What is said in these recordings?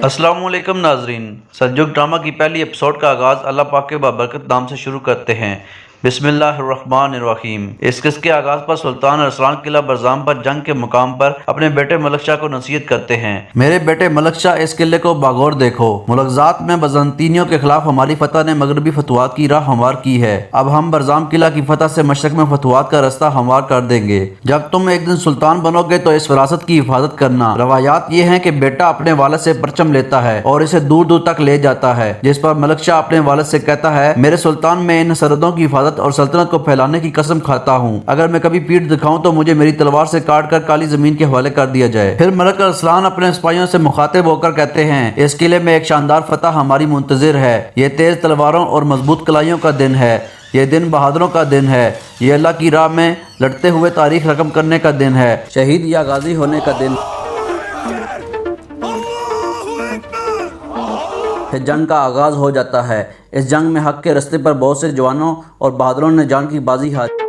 अस्सलाम वालेकुम नाजरीन। सज्जुग ड्रामा की पहली एपिसोड का आगाज़ अल्लाह पाक के बाबरकत नाम से शुरू करते हैं। बिस्मिल्लाहिर्रहमानिर्रहीम। इस किस्त के आगाज़ पर सुल्तान अरसलान किला बरजाम पर जंग के मुकाम पर अपने बेटे मलक शाह को नसीहत करते हैं। मेरे बेटे मलक शाह, इस किले को बागौर देखो। मुलकजात में बजंतीनियों के खिलाफ हमारी फतह ने मगरबी फतवात की राह हमवार की है। अब हम बरजाम किला की फतह से मशरक में फतवात का रास्ता हमवार कर देंगे। जब तुम एक दिन सुल्तान बनोगे तो इस विरासत की हिफाजत करना। रवायात ये है कि बेटा अपने वालिद से परचम लेता है और इसे दूर दूर तक ले जाता है, जिस पर मलक शाह अपने वालिद से कहता है, मेरे सुल्तान, मैं इन सरहदों की हिफाजत और सल्तनत को फैलाने की कसम खाता हूँ। अगर मैं कभी पीठ दिखाऊं तो मुझे मेरी तलवार से काट कर काली जमीन के हवाले कर दिया जाए। फिर मलक अरसलान अपने सिपाहियों से मुखातिब होकर कहते हैं, इस किले में एक शानदार फतह हमारी मुंतजिर है। ये तेज तलवारों और मजबूत कलाइयों का दिन है। ये दिन बहादुरों का दिन है। ये अल्लाह की राह में लड़ते हुए तारीख रकम करने का दिन है, शहीद या गाजी होने का दिन। फिर जंग का आगाज़ हो जाता है। इस जंग में हक के रास्ते पर बहुत से जवानों और बहादुरों ने जान की बाजी हारी।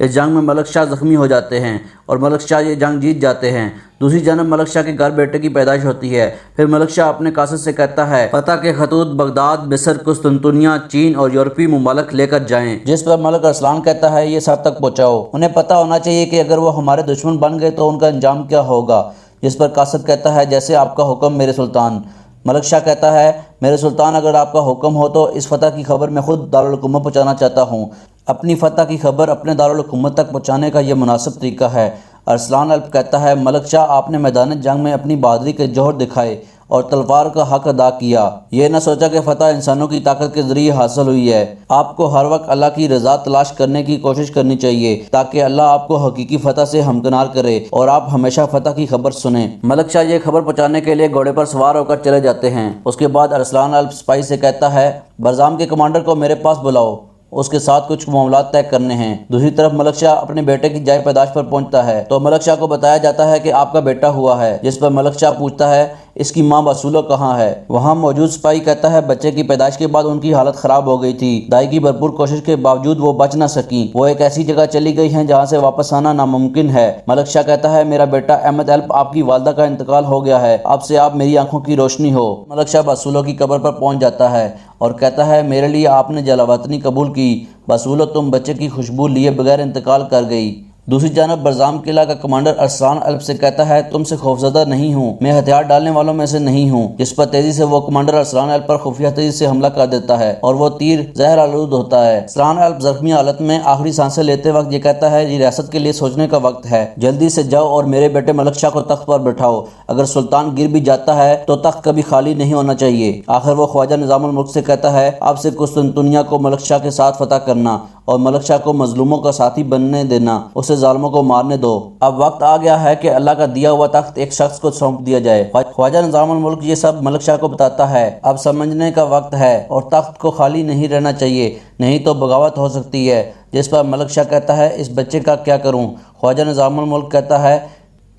इस जंग में मलक शाह जख्मी हो जाते हैं और मलक शाह ये जंग जीत जाते हैं। दूसरी जानब मलक शाह के घर बेटे की पैदाइश होती है। फिर मलक शाह अपने कासिद से कहता है, फतह के खतूत बगदाद, मिस्र, कुस्तुनतुनिया, चीन और यूरोपीय मुमालिक लेकर जाएं। जिस पर मलक अरसलान कहता है, ये सब तक पहुँचाओ। उन्हें पता होना चाहिए कि अगर वो हमारे दुश्मन बन गए तो उनका अंजाम क्या होगा। जिस पर कासिद कहता है, जैसे आपका हुक्म मेरे सुल्तान। मलक शाह कहता है, मेरे सुल्तान, अगर आपका हुक्म हो तो इस फतह की खबर मैं खुद दारुल हुकूमत पहुँचाना चाहता हूँ। अपनी फतह की खबर अपने दारुल हुकूमत तक पहुँचाने का यह मुनासिब तरीका है। अरसलान अल्प कहता है, मलक शाह, आपने मैदान जंग में अपनी बहादुरी के जौहर दिखाए और तलवार का हक अदा किया। ये न सोचा कि फतह इंसानों की ताकत के जरिए हासिल हुई है। आपको हर वक्त अल्लाह की रज़ा तलाश करने की कोशिश करनी चाहिए ताकि अल्लाह आपको हकीकी फतह से हमकिनार करे और आप हमेशा फतह की खबर सुने। मलक शाह ये खबर पहुँचाने के लिए घोड़े पर सवार होकर चले जाते हैं। उसके बाद अरसलान अल्प सिपाही से कहता है, बरजाम के कमांडर को मेरे पास बुलाओ, उसके साथ कुछ मामलात तय करने हैं। दूसरी तरफ मलक शाह अपने बेटे की जाय पैदाश पर पहुंचता है तो मलक शाह को बताया जाता है कि आपका बेटा हुआ है। जिस पर मलक शाह पूछता है, इसकी मां बसूलो कहाँ है। वहां मौजूद सिपाही कहता है, बच्चे की पैदाइश के बाद उनकी हालत खराब हो गई थी। दाई की भरपूर कोशिश के बावजूद वो बच न सकी। वो एक ऐसी जगह चली गई हैं जहां से वापस आना नामुमकिन है। मलक शाह कहता है, मेरा बेटा अहमद अल्प, आपकी वालदा का इंतकाल हो गया है। अब से आप मेरी आंखों की रोशनी हो। मलक शाह बसूलो की कब्र पर पहुंच जाता है और कहता है, मेरे लिए आपने जलावतनी कबूल की। बसूलो, तुम बच्चे की खुशबू लिए बगैर इंतकाल कर गई। दूसरी जानब बरजाम किला का कमांडर अरसलान अल्प से कहता है, तुमसे खौफजदा नहीं हूँ, मैं हथियार डालने वालों में से नहीं हूँ। जिस पर तेजी से वो कमांडर अरसलान अल्प पर खुफिया तेजी से हमला कर देता है और वो तीर जहर आलूद होता है। अरसलान अल्प जख्मी हालत में आखिरी सांसें लेते वक्त ये कहता है, ये रियासत के लिए सोचने का वक्त है। जल्दी से जाओ और मेरे बेटे मलक शाह को तख्त पर बैठाओ। अगर सुल्तान गिर भी जाता है तो तख्त कभी खाली नहीं होना चाहिए। आखिर वो ख्वाजा निजामुल मुल्क से कहता है, अब से कुस्तुनतुनिया को मलक शाह के साथ फतह करना और मलक शाह को मजलूमों का साथी बनने देना, उसे जालिमों को मारने दो। अब वक्त आ गया है कि अल्लाह का दिया हुआ तख्त एक शख्स को सौंप दिया जाए। ख्वाजा निजामुल मुल्क ये सब मलक शाह को बताता है। अब समझने का वक्त है और तख्त को खाली नहीं रहना चाहिए, नहीं तो बगावत हो सकती है। जिस पर मलक शाह कहता है, इस बच्चे का क्या करूं। ख्वाजा निजामुल मुल्क कहता है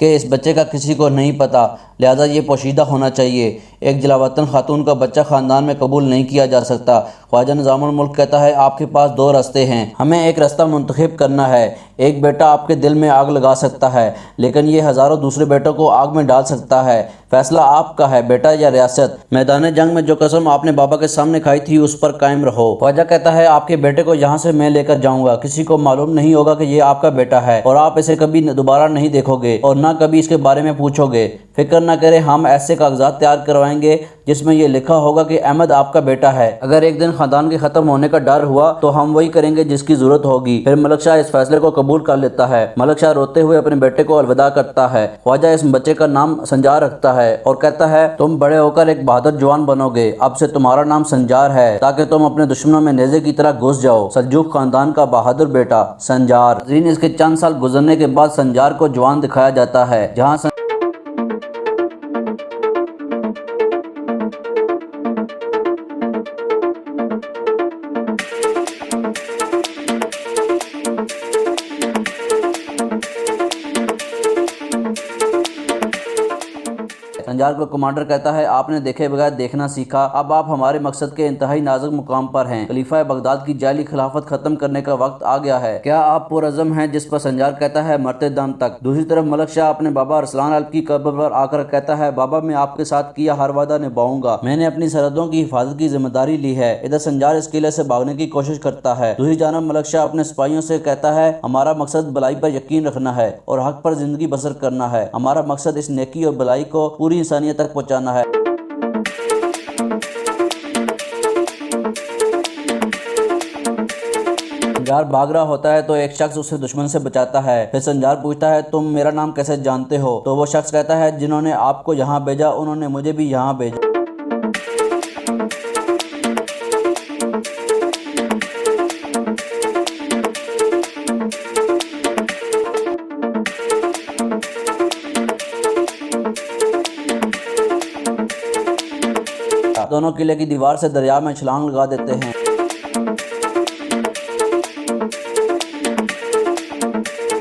कि इस बच्चे का किसी को नहीं पता, लिहाजा ये पोशीदा होना चाहिए। एक जलावतन खातून का बच्चा ख़ानदान में कबूल नहीं किया जा सकता। ख्वाजा निजामुल मुल्क कहता है, आपके पास दो रास्ते हैं, हमें एक रास्ता मुंतखब करना है। एक बेटा आपके दिल में आग लगा सकता है, लेकिन ये हज़ारों दूसरे बेटों को आग में डाल सकता है। फैसला आपका है, बेटा या रियासत। मैदान जंग में जो कसम आपने बाबा के सामने खाई थी उस पर कायम रहो। ख्वाजा कहता है, आपके बेटे को यहाँ से मैं लेकर जाऊँगा। किसी को मालूम नहीं होगा कि ये आपका बेटा है और आप इसे कभी दोबारा नहीं देखोगे और ना कभी इसके बारे में पूछोगे। फिक्र न करें, हम ऐसे कागजात तैयार करवाएंगे जिसमें यह लिखा होगा कि अहमद आपका बेटा है। अगर एक दिन खानदान के खत्म होने का डर हुआ तो हम वही करेंगे जिसकी जरूरत होगी। फिर मलक शाह इस फैसले को कबूल कर लेता है। मलक शाह रोते हुए अपने बेटे को अलविदा करता है। ख्वाजा इस बच्चे का नाम संजार रखता है और कहता है, तुम बड़े होकर एक बहादुर जवान बनोगे। अब से तुम्हारा नाम संजार है ताकि तुम अपने दुश्मनों में नेज़े की तरह घुस जाओ। सल्जूक खानदान का बहादुर बेटा संजार। इसके चंद साल गुजरने के बाद संजार को जवान दिखाया जाता है। जहाँ संजार को कमांडर कहता है, आपने देखे बगैर देखना सीखा, अब आप हमारे मकसद के इंतहाई नाजुक मुकाम पर हैं। खलीफा बगदाद की जाली खिलाफत खत्म करने का वक्त आ गया है। क्या आप पुरअज़्म हैं? जिस पर संजार कहता है, मरते दम तक। दूसरी तरफ मलक शाह अपने बाबा अरसलान अल्प की कब्र पर आकर कहता है, बाबा मैं आपके साथ किया हर वादा निभाऊंगा, मैंने अपनी सरहदों की हिफाजत की जिम्मेदारी ली है। इधर संजार इस किले से भागने की कोशिश करता है। दूसरी जानब मलक शाह अपने सिपाहियों से कहता है, हमारा मकसद भलाई पर यकीन रखना है और हक पर जिंदगी बसर करना है। हमारा मकसद इस नेकी और भलाई को पूरी इंसानियत तक पहुँचाना है। संजार भाग रहा होता है तो एक शख्स उसे दुश्मन से बचाता है। फिर संजार पूछता है, तुम मेरा नाम कैसे जानते हो? तो वो शख्स कहता है, जिन्होंने आपको यहाँ भेजा उन्होंने मुझे भी यहाँ भेजा। दोनों किले की दीवार से दरिया में छलांग लगा देते हैं।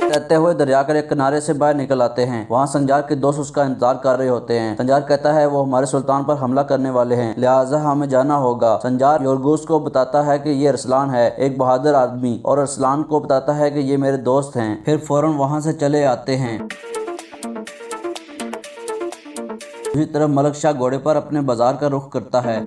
तैरते हुए दरिया के एक किनारे से बाहर निकल आते हैं। वहाँ संजार के दोस्त उसका इंतजार कर रहे होते हैं। संजार कहता है, वो हमारे सुल्तान पर हमला करने वाले हैं, लिहाजा हमें जाना होगा। संजार योरगुस को बताता है कि ये अरसलान है, एक बहादुर आदमी, और अरसलान को बताता है कि ये मेरे दोस्त हैं। फिर फौरन वहाँ से चले आते हैं। दूसरी तरफ मलक शाह घोड़े पर अपने बाजार का रुख करता है।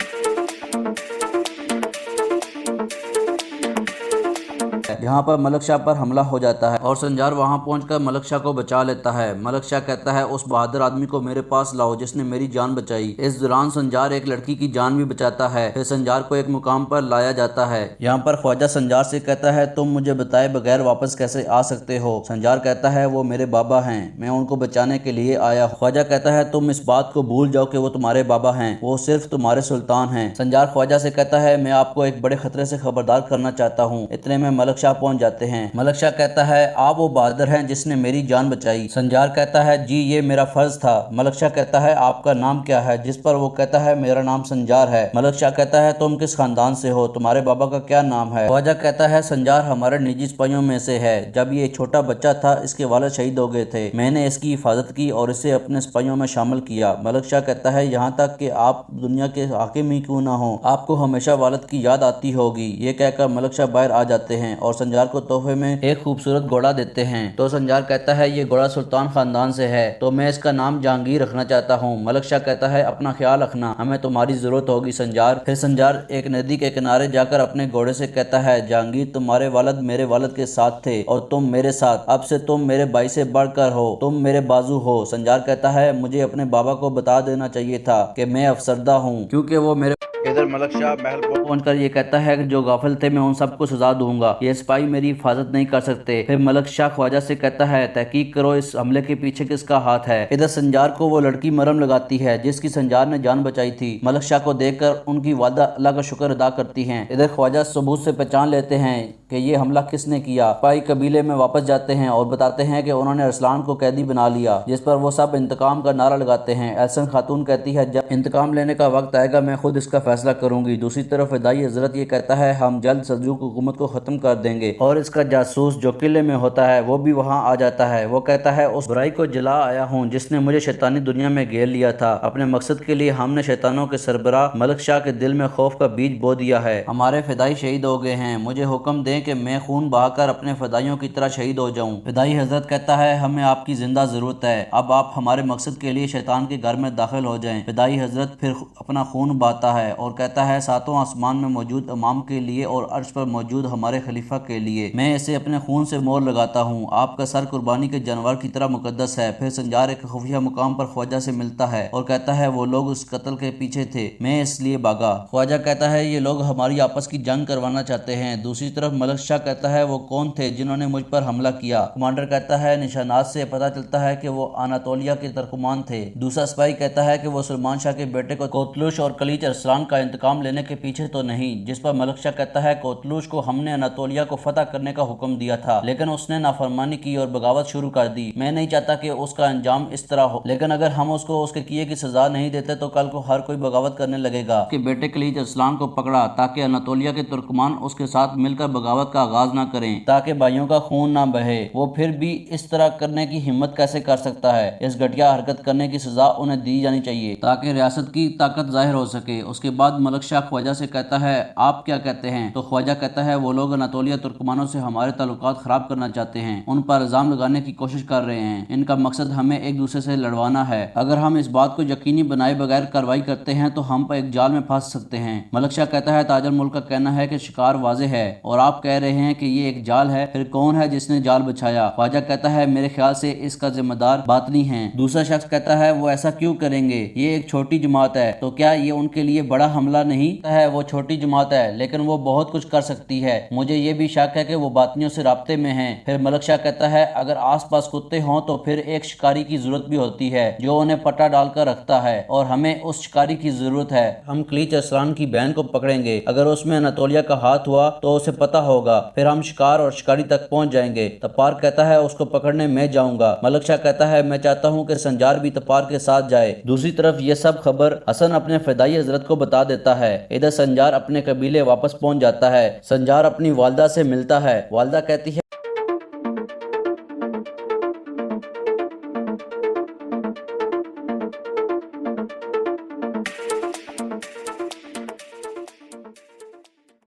यहाँ पर मलक शाह पर हमला हो जाता है और संजार वहाँ पहुंचकर मलक शाह को बचा लेता है। मलक शाह कहता है, उस बहादुर आदमी को मेरे पास लाओ जिसने मेरी जान बचाई। इस दौरान संजार एक लड़की की जान भी बचाता है। फिर संजार को एक मुकाम पर लाया जाता है। यहाँ पर ख्वाजा संजार से कहता है, तुम मुझे बताए बगैर वापस कैसे आ सकते हो? संजार कहता है, वो मेरे बाबा हैं, मैं उनको बचाने के लिए आया। ख्वाजा कहता है, तुम इस बात को भूल जाओ कि वो तुम्हारे बाबा हैं, वो सिर्फ तुम्हारे सुल्तान हैं। संजार ख्वाजा से कहता है, मैं आपको एक बड़े खतरे से खबरदार करना चाहता हूँ। इतने में मलक शाह पहुंच जाते हैं। मलक शाह कहता है, आप वो बहादुर हैं जिसने मेरी जान बचाई। संजार कहता है, जी ये मेरा फर्ज था। मलक शाह कहता है, आपका नाम क्या है? जिस पर वो कहता है, मेरा नाम संजार है। मलक शाह कहता है, तुम किस खानदान से हो? तुम्हारे बाबा का क्या नाम है? ख्वाजा कहता है, संजार हमारे निजी सिपाहियों में से है। जब ये छोटा बच्चा था इसके वालिद शहीद हो गए थे, मैंने इसकी हिफाजत की और इसे अपने सिपाहियों में शामिल किया। मलक शाह कहता है, यहाँ तक कि आप दुनिया के हाकिम ही क्यों ना हो, आपको हमेशा वालिद की याद आती होगी। ये कहकर मलक शाह बाहर आ जाते हैं और संजार को तोहफे में एक खूबसूरत घोड़ा देते हैं। तो संजार कहता है, ये घोड़ा सुल्तान खानदान से है, तो मैं इसका नाम जहांगीर रखना चाहता हूँ। मलक शाह कहता है, अपना ख्याल रखना, हमें तुम्हारी जरूरत होगी संजार। फिर संजार एक नदी के किनारे जाकर अपने घोड़े से कहता है, जहांगीर तुम्हारे वालिद मेरे वालिद के साथ थे और तुम मेरे साथ, अब से तुम मेरे भाई से बढ़कर हो, तुम मेरे बाजू हो। संजार कहता है, मुझे अपने बाबा को बता देना चाहिए था कि मैं अफसरदा हूँ, क्योंकि वो मेरे। इधर मलक शाह महल पहुंचकर ये कहता है कि जो गाफिल थे मैं उन सबको सजा दूंगा, ये सिपाही मेरी हिफाजत नहीं कर सकते। फिर मलक शाह ख्वाजा से कहता है, तहकीक करो इस हमले के पीछे किसका हाथ है। इधर संजार को वो लड़की मरहम लगाती है जिसकी संजार ने जान बचाई थी। मलक शाह को देखकर उनकी वादा अल्लाह का शुक्र अदा करती हैं। इधर ख्वाजा सबूत से पहचान लेते हैं कि ये हमला किसने किया। सिपाही कबीले में वापस जाते हैं और बताते हैं कि उन्होंने अरसलान को कैदी बना लिया, जिस पर वो सब इंतकाम का नारा लगाते हैं। एहसन खातून कहती है, जब इंतकाम लेने का वक्त आएगा मैं खुद इसका फैसला करूंगी। दूसरी तरफ फिदाई हजरत ये कहता है, हम जल्द सल्जूक हुकूमत को खत्म कर देंगे, और इसका जासूस जो किले में होता है वो भी वहाँ आ जाता है। वो कहता है, उस बुराई को जला आया हूँ जिसने मुझे शैतानी दुनिया में घेर लिया था। अपने मकसद के लिए हमने शैतानों के सरबराह मलक शाह के दिल में खौफ का बीज बो दिया है। हमारे फिदाई शहीद हो गए हैं, मुझे हुक्म दें कि मैं खून बहाकर अपने फिदाइयों की तरह शहीद हो जाऊं। फिदाई हजरत कहता है, हमें आपकी जिंदा जरूरत है, अब आप हमारे मकसद के लिए शैतान के घर में दाखिल हो जाएं। फिदाई हजरत फिर अपना खून बहाता है और कहता है, सातों आसमान में मौजूद इमाम के लिए और अर्श पर मौजूद हमारे खलीफा के लिए मैं इसे अपने खून से मोहर लगाता हूँ। आपका सर कुर्बानी के जानवर की तरह मुकद्दस है। फिर संजार एक खुफिया मुकाम पर ख्वाजा से मिलता है और कहता है, वो लोग उस कत्ल के पीछे थे, मैं इसलिए भागा। ख्वाजा कहता है, ये लोग हमारी आपस की जंग करवाना चाहते हैं। दूसरी तरफ मलक शाह कहता है, वो कौन थे जिन्होंने मुझ पर हमला किया? कमांडर कहता है, निशानात से पता चलता है कि वो अनातोलिया के तर्कमान थे। दूसरा सिपाही कहता है कि वो सलमान शाह के बेटे को कोतलुश और कलीच अरसलान का इंतकाम लेने के पीछे तो नहीं, जिस पर मलिक शाह कहता है कोतलूश को हमने अनातोलिया को फतह करने का हुक्म दिया था, लेकिन उसने नाफरमानी की और बगावत शुरू कर दी। मैं नहीं चाहता कि उसका अंजाम इस तरह हो, लेकिन अगर हम उसको उसके किए की सजा नहीं देते तो कल को हर कोई बगावत करने लगेगा। उसके बेटे खलीज अरसलान को पकड़ा ताकि अनातोलिया के तुर्कमान उसके साथ मिलकर बगावत का आगाज न करें, ताकि भाइयों का खून ना बहे। वो फिर भी इस तरह करने की हिम्मत कैसे कर सकता है? इस घटिया हरकत करने की सजा उन्हें दी जानी चाहिए ताकि रियासत की ताकत जाहिर हो सके। उसके बाद मलिक शाह ख्वाजा से कहता है आप क्या कहते हैं? तो ख्वाजा कहता है वो लोग अनातोलिया तुर्कमानों से हमारे ताल्लुकात खराब करना चाहते हैं, उन पर इल्जाम लगाने की कोशिश कर रहे हैं। इनका मकसद हमें एक दूसरे से लड़वाना है। अगर हम इस बात को यकीनी बनाए बगैर कार्रवाई करते हैं तो हम पर एक जाल में फंस सकते हैं। मलिक शाह कहता है ताजुल मुल्क का कहना है कि शिकार वाज़ेह है और आप कह रहे हैं कि ये एक जाल है, फिर कौन है जिसने जाल बिछाया? ख्वाजा कहता है मेरे ख्याल से इसका जिम्मेदार बातनी है। दूसरा शख्स कहता है वो ऐसा क्यों करेंगे? ये एक छोटी जमात है, तो क्या ये उनके लिए बड़ा हमला नहीं है? वो छोटी जमात है लेकिन वो बहुत कुछ कर सकती है। मुझे ये भी शक है कि वो बातनियों से राब्ते में हैं। फिर मलिक शाह कहता है अगर आसपास कुत्ते हों तो फिर एक शिकारी की जरूरत भी होती है जो उन्हें पट्टा डालकर रखता है, और हमें उस शिकारी की जरूरत है। हम खलीज अरसलान की बहन को पकड़ेंगे, अगर उसमें अनातोलिया का हाथ हुआ तो उसे पता होगा, फिर हम शिकार और शिकारी तक पहुंच जाएंगे। तपार कहता है उसको पकड़ने मैं जाऊंगा। मलिक शाह कहता है मैं चाहता हूं कि संजार भी तपार के साथ जाए। दूसरी तरफ ये सब खबर हसन अपने फिदाई हजरत को बता देता है। इधर संजार अपने कबीले वापस पहुंच जाता है। संजार अपनी वालदा से मिलता है। वालदा कहती है